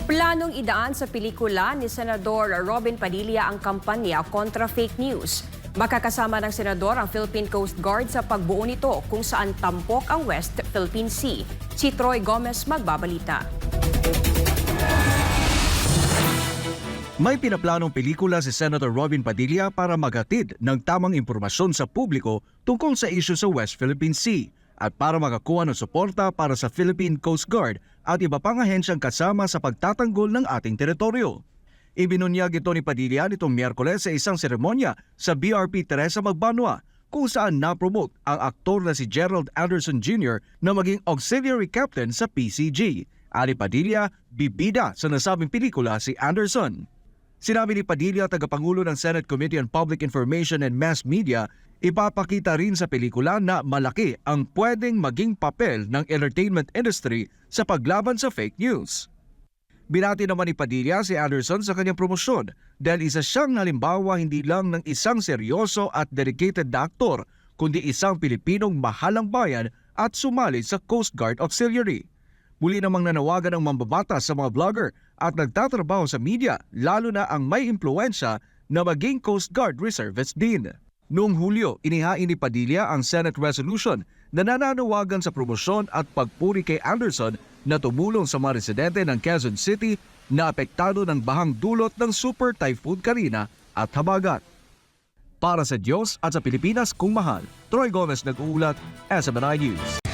Planong idaan sa pelikula ni Senador Robin Padilla ang kampanya kontra fake news. Makakasama ng senador ang Philippine Coast Guard sa pagbuo nito kung saan tampok ang West Philippine Sea. Si Troy Gomez magbabalita. May pinaplanong pelikula si Senator Robin Padilla para maghatid ng tamang impormasyon sa publiko tungkol sa isyu sa West Philippine Sea at para makakuha ng suporta para sa Philippine Coast Guard at iba pang ahensyang kasama sa pagtatanggol ng ating teritoryo. Ibinunyag ito ni Padilla nitong Miyerkules sa isang seremonya sa BRP Teresa Magbanua kung saan na-promote ang aktor na si Gerald Anderson Jr. na maging auxiliary captain sa PCG. Ani Padilla, bibida sa nasabing pelikula si Anderson. Sinabi ni Padilla, tagapangulo ng Senate Committee on Public Information and Mass Media, ipapakita rin sa pelikula na malaki ang pwedeng maging papel ng entertainment industry sa paglaban sa fake news. Binati naman ni Padilla si Anderson sa kanyang promosyon dahil isa siyang halimbawa hindi lang ng isang seryoso at dedicated na aktor, kundi isang Pilipinong mahalang bayan at sumali sa Coast Guard Auxiliary. Muli namang nanawagan ng mambabatas sa mga vlogger at nagtatrabaho sa media, lalo na ang may impluensya na maging Coast Guard reservist din. Noong Hulyo, inihain ni Padilla ang Senate resolution na nananawagan sa promosyon at pagpuri kay Anderson na tumulong sa mga residente ng Quezon City na apektado ng bahang dulot ng Super Typhoon Karina at Habagat. Para sa Diyos at sa Pilipinas kung mahal, Troy Gomez nag-uulat, SMNI News.